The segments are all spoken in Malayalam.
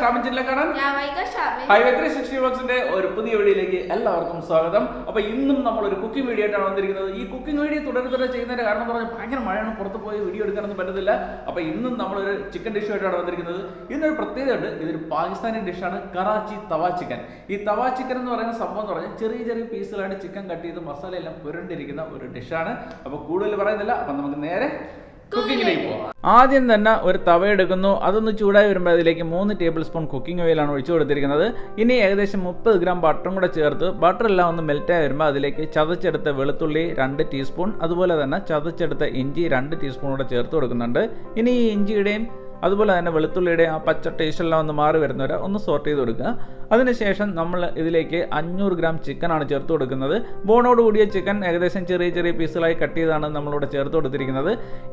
ഷാബിൻ ചില്ലക്കാടൻ. ഒരു പുതിയ വീഡിയോയിലേക്ക് എല്ലാവർക്കും സ്വാഗതം. അപ്പോൾ ഇന്നും നമ്മളൊരു കുക്കിംഗ് വീഡിയോ ആയിട്ടാണ് വന്നിരിക്കുന്നത്. ഈ കുക്കിംഗ് വീഡിയോ തുടരെ ചെയ്യുന്നതിന്റെ കാരണം എന്ന് പറഞ്ഞാൽ ഭയങ്കര മഴയാണ്, പുറത്ത് പോയി വീഡിയോ എടുക്കാനൊന്നും പറ്റത്തില്ല. അപ്പോൾ ഇന്നും നമ്മളൊരു ചിക്കൻ ഡിഷ് ആയിട്ടാണ് വന്നിരിക്കുന്നത്. ഇതിനൊരു പ്രത്യേകത ഉണ്ട്, ഇതൊരു പാകിസ്ഥാനി ഡിഷാണ്, കറാച്ചി തവ ചിക്കൻ. ഈ തവ ചിക്കൻ എന്ന് പറയുന്ന സംഭവം എന്ന് പറഞ്ഞാൽ ചെറിയ ചെറിയ പീസുകളായിട്ട് ചിക്കൻ കട്ട് ചെയ്ത് മസാല എല്ലാം പുരണ്ടിരിക്കുന്ന ഒരു ഡിഷാണ്. അപ്പോൾ കൂടുതൽ പറയുന്നില്ല, അപ്പം നമുക്ക് നേരെ കുക്കിങ്ങിലേക്ക് പോകാം. ആദ്യം തന്നെ ഒരു തവ എടുക്കുന്നു. അതൊന്ന് ചൂടായി വരുമ്പോൾ അതിലേക്ക് 3 ടേബിൾ സ്പൂൺ കുക്കിംഗ് ഓയിലാണ് ഒഴിച്ചു കൊടുത്തിരിക്കുന്നത്. ഇനി ഏകദേശം 30 ഗ്രാം ബട്ടറും കൂടെ ചേർത്ത് ബട്ടറെല്ലാം ഒന്ന് മെൽറ്റായി വരുമ്പോൾ അതിലേക്ക് ചതച്ചെടുത്ത വെളുത്തുള്ളി 2 ടീസ്പൂൺ, അതുപോലെ തന്നെ ചതച്ചെടുത്ത ഇഞ്ചി 2 ടീസ്പൂൺ കൂടെ ചേർത്ത് കൊടുക്കുന്നുണ്ട്. ഇനി ഈ ഇഞ്ചിയുടെയും അതുപോലെ തന്നെ വെളുത്തുള്ളിയുടെ ആ പച്ച ടേസ്റ്റെല്ലാം ഒന്ന് മാറി വരുന്നവരെ ഒന്ന് സോർട്ട് ചെയ്ത് കൊടുക്കുക. അതിനുശേഷം നമ്മൾ ഇതിലേക്ക് 500 ഗ്രാം ചിക്കനാണ് ചേർത്ത് കൊടുക്കുന്നത്. ബോണോട് കൂടിയ ചിക്കൻ ഏകദേശം ചെറിയ ചെറിയ പീസുകളായി കട്ട് ചെയ്താണ് നമ്മളിവിടെ ചേർത്ത് കൊടുത്തിരിക്കുന്നത്.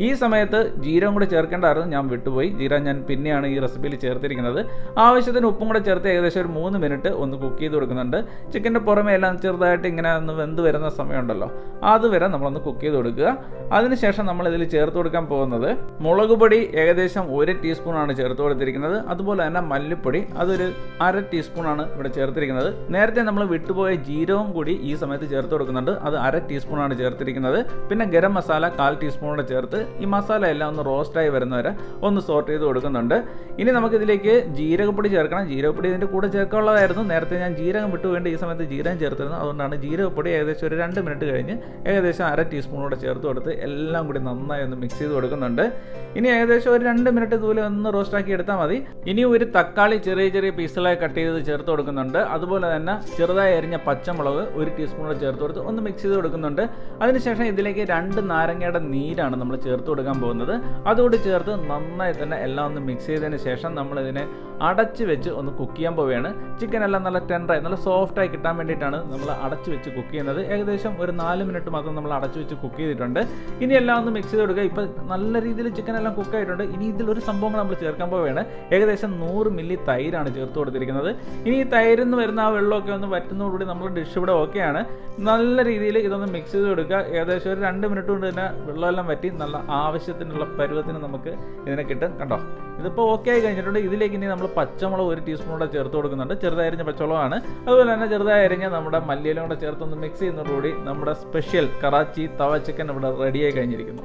ഈ സമയത്ത് ജീരകം കൂടെ ചേർക്കേണ്ടായിരുന്നു, ഞാൻ വിട്ടുപോയി. ജീരകം ഞാൻ പിന്നെയാണ് ഈ റെസിപ്പിയിൽ ചേർത്തിരിക്കുന്നത്. ആവശ്യത്തിന് ഉപ്പും കൂടെ ചേർത്ത് ഏകദേശം ഒരു 3 മിനിറ്റ് ഒന്ന് കുക്ക് ചെയ്ത് കൊടുക്കുന്നുണ്ട്. ചിക്കൻ്റെ പുറമെ എല്ലാം ചെറുതായിട്ട് ഇങ്ങനെ ഒന്ന് വെന്ത് വരുന്ന സമയമുണ്ടല്ലോ, അതുവരെ നമ്മളൊന്ന് കുക്ക് ചെയ്ത് കൊടുക്കുക. അതിനുശേഷം നമ്മൾ ഇതിൽ ചേർത്ത് കൊടുക്കാൻ പോകുന്നത് മുളക് പൊടി ഏകദേശം 1 ടീസ്പൂണാണ് ചേർത്ത് കൊടുത്തിരിക്കുന്നത്. അതുപോലെ തന്നെ മല്ലിപ്പൊടി അതൊരു 1/2 ടീസ്പൂണാണ് ഇവിടെ ചേർത്തിരിക്കുന്നത്. നേരത്തെ നമ്മൾ വിട്ടുപോയ ജീരകവും കൂടി ഈ സമയത്ത് ചേർത്ത് കൊടുക്കുന്നുണ്ട്, അത് 1/2 ടീസ്പൂണാണ് ചേർത്തിരിക്കുന്നത്. പിന്നെ ഗരം മസാല 1/4 ടീസ്പൂണോടെ ചേർത്ത് ഈ മസാല എല്ലാം ഒന്ന് റോസ്റ്റായി വരുന്നവരെ ഒന്ന് സോർട്ട് ചെയ്ത് കൊടുക്കുന്നുണ്ട്. ഇനി നമുക്കിതിലേക്ക് ജീരകപ്പൊടി ചേർക്കണം. ജീരകപ്പൊടി ഇതിൻ്റെ കൂടെ ചേർക്കാനുള്ളതായിരുന്നു, നേരത്തെ ഞാൻ ജീരകം വിട്ടുപോയിട്ട് ഈ സമയത്ത് ജീരകം ചേർത്തിരുന്നു. അതുകൊണ്ടാണ് ജീരകപ്പൊടി ഏകദേശം ഒരു 2 മിനിറ്റ് കഴിഞ്ഞ് ഏകദേശം 1/2 ടീസ്പൂണോടെ ചേർത്ത് കൊടുത്ത് എല്ലാം കൂടി നന്നായി ഒന്ന് മിക്സ് ചെയ്ത് കൊടുക്കുന്നുണ്ട്. ഇനി ഏകദേശം ഒരു 2 മിനിറ്റ് ഇതുപോലെ ഒന്ന് റോസ്റ്റാക്കി എടുത്താൽ മതി. ഇനി ഒരു തക്കാളി ചെറിയ ചെറിയ പീസുകളായി കട്ട് ചെയ്ത് ചേർത്ത് കൊടുക്കുന്നുണ്ട്. അതുപോലെ തന്നെ ചെറുതായി അരിഞ്ഞ പച്ചമുളക് 1 ടീസ്പൂണോടെ ചേർത്ത് കൊടുത്ത് ഒന്ന് മിക്സ് ചെയ്ത് കൊടുക്കുന്നുണ്ട്. അതിനുശേഷം ഇതിലേക്ക് 2 നാരങ്ങയുടെ നീരാണ് നമ്മൾ ചേർത്ത് കൊടുക്കാൻ പോകുന്നത്. അതുകൂടി ചേർത്ത് നന്നായി തന്നെ എല്ലാം ഒന്ന് മിക്സ് ചെയ്തതിന് ശേഷം നമ്മളിതിനെ അടച്ച് വെച്ച് ഒന്ന് കുക്ക് ചെയ്യാൻ പോവുകയാണ്. ചിക്കൻ എല്ലാം നല്ല ടെൻഡറായി നല്ല സോഫ്റ്റായി കിട്ടാൻ വേണ്ടിയിട്ടാണ് നമ്മൾ അടച്ച് വെച്ച് കുക്ക് ചെയ്യുന്നത്. ഏകദേശം ഒരു 4 മിനിറ്റ് മാത്രം നമ്മൾ അടച്ച് വെച്ച് കുക്ക് ചെയ്തിട്ടുണ്ട്. ഇനി എല്ലാം ഒന്ന് മിക്സ് ചെയ്ത് കൊടുക്കുക. ഇപ്പോൾ നല്ല രീതിയിൽ ചിക്കൻ എല്ലാം കുക്കായിട്ടുണ്ട്. ഇനി ഇതിലൊരു സംഭവം നമ്മൾ ചേർക്കാൻ പോവുകയാണ്. ഏകദേശം 100 മില്ലി തൈരാണ് ചേർത്ത് കൊടുത്തിരിക്കുന്നത്. ഇനി ഈ തൈരിന്ന് വരുന്ന ആ വെള്ളമൊക്കെ ഒന്ന് വറ്റുന്നതോടുകൂടി നമ്മൾ ഡിഷ് ഇവിടെ ഓക്കെയാണ്. നല്ല രീതിയിൽ ഇതൊന്ന് മിക്സ് ചെയ്ത് കൊടുക്കുക. ഏകദേശം ഒരു 2 മിനിറ്റ് കൊണ്ട് തന്നെ വെള്ളമെല്ലാം വറ്റി നല്ല ആവശ്യത്തിനുള്ള പരുവത്തിന് നമുക്ക് ഇതിനെ കിട്ടും. കണ്ടോ, ഇതിപ്പോൾ ഓക്കെ ആയി കഴിഞ്ഞിട്ടുണ്ട്. ഇതിലേക്ക് ഇനി നമ്മൾ പച്ചമുളക് 1 ടീസ്പൂണോടെ ചേർത്ത് കൊടുക്കുന്നുണ്ട്. ചെറുതായി അരിഞ്ഞ പച്ചമുളകാണ്. അതുപോലെ തന്നെ ചെറുതായി അരിഞ്ഞ നമ്മുടെ മല്ലിയിലും കൂടെ ചേർത്തൊന്ന് മിക്സ് ചെയ്യുന്നതോടുകൂടി നമ്മുടെ സ്പെഷ്യൽ കറാച്ചി തവ ചിക്കൻ ഇവിടെ റെഡിയായി കഴിഞ്ഞിരിക്കുന്നു.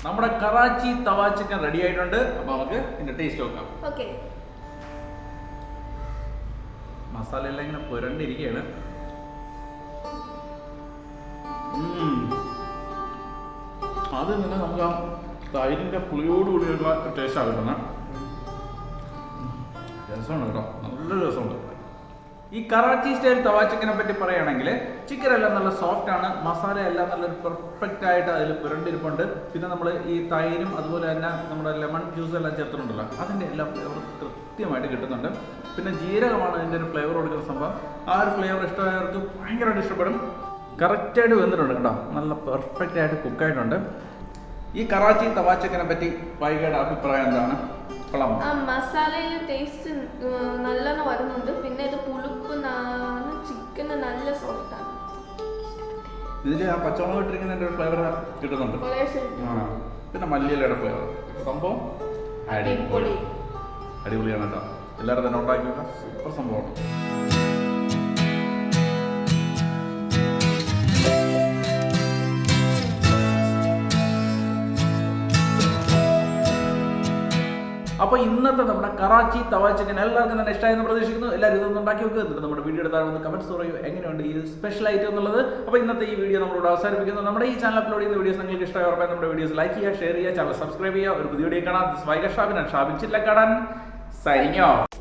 നമ്മുടെ കറാച്ചി തവ ചിക്കൻ റെഡി ആയിട്ടുണ്ട്. അപ്പൊ നമുക്ക് ഇതിന്റെ ടേസ്റ്റ് നോക്കാം. മസാല എല്ലാം ഇങ്ങനെ പുരണ്ടിരിക്കുകയാണ്. ആദ്യം തന്നെ നമുക്ക് ആ തൈരിന്റെ പുളിയോടുകൂടിയുള്ള ടേസ്റ്റ് ആകുന്നത് രസമുണ്ട് കേട്ടോ, നല്ല രസമുണ്ട്. ഈ കറാച്ചി സ്റ്റൈൽ തവ ചിക്കനെ പറ്റി പറയുകയാണെങ്കിൽ ചിക്കൻ എല്ലാം നല്ല സോഫ്റ്റ് ആണ്, മസാല എല്ലാം നല്ലൊരു പെർഫെക്റ്റ് ആയിട്ട് അതിൽ പുരണ്ടിരിപ്പുണ്ട്. പിന്നെ നമ്മൾ ഈ തൈരും അതുപോലെ തന്നെ നമ്മുടെ ലെമൺ ജ്യൂസ് എല്ലാം ചേർത്തിട്ടുണ്ടല്ലോ, അതിൻ്റെ എല്ലാം ഫ്ലേവർ കൃത്യമായിട്ട് കിട്ടുന്നുണ്ട്. പിന്നെ ജീരകമാണ് അതിൻ്റെ ഒരു ഫ്ലേവർ കൊടുക്കുന്ന സംഭവം. ആ ഒരു ഫ്ലേവർ ഇഷ്ടമായവർക്ക് ഭയങ്കരമായിട്ട് ഇഷ്ടപ്പെടും. കറക്റ്റായിട്ട് വെന്തിട്ടുണ്ട് കേട്ടോ, നല്ല പെർഫെക്റ്റ് ആയിട്ട് കുക്കായിട്ടുണ്ട്. ഈ കറാച്ചി തവ ചിക്കനെ പറ്റി വൈകിയുടെ അഭിപ്രായം എന്താണ്? മസാലയിലെ ടേസ്റ്റ് നല്ലോണം വരുന്നുണ്ട്. പിന്നെ ഇത് പുളിപ്പ് ചിക്കന് നല്ല സോഫ്റ്റ് ആണ്. ഇതിൽ ആ പച്ചമുളക് ഇട്ടിരിക്കുന്നതിൻ്റെ ഒരു ഫ്ലേവർ കിട്ടുന്നുണ്ട്. പിന്നെ മല്ലിയിലയുടെ ഫ്ലേവർ സംഭവം അടിപൊളിയാണ് കേട്ടോ. എല്ലാവരും തന്നെ ഉണ്ടാക്കി നോക്കാം, സൂപ്പർ സംഭവമാണ്. അപ്പോൾ ഇന്നത്തെ നമ്മുടെ കറാച്ചി തവ ചിക്കൻ എല്ലാവർക്കും തന്നെ ഇഷ്ടമായെന്ന് പ്രതീക്ഷിക്കുന്നു. എല്ലാവരും ഇതൊന്നും ഉണ്ടാക്കി വെക്കുക. എന്നിട്ട് നമ്മുടെ വീഡിയോ എടുത്താൽ വന്ന് കമൻറ്റ്സ് പറയൂ എങ്ങനെയുണ്ട് ഈ സ്പെഷ്യൽ ഐറ്റം എന്നുള്ളത്. അപ്പോൾ ഇന്നത്തെ ഈ വീഡിയോ നമ്മളോട് അവസാനിപ്പിക്കുന്നു. നമ്മുടെ ഈ ചാനൽ അപ്ലോഡ് ചെയ്യുന്ന വീഡിയോസ് നിങ്ങൾക്ക് ഇഷ്ടമായി ഉറപ്പായി നമ്മുടെ വീഡിയോസ് ലൈക്ക് ചെയ്യുക, ഷെയർ ചെയ്യുക, ചാനൽ സബ്സ്ക്രൈബ് ചെയ്യുക. ഒരു പുതിയ വീഡിയോ കാണാം. Shabin Chillakkadan signing of.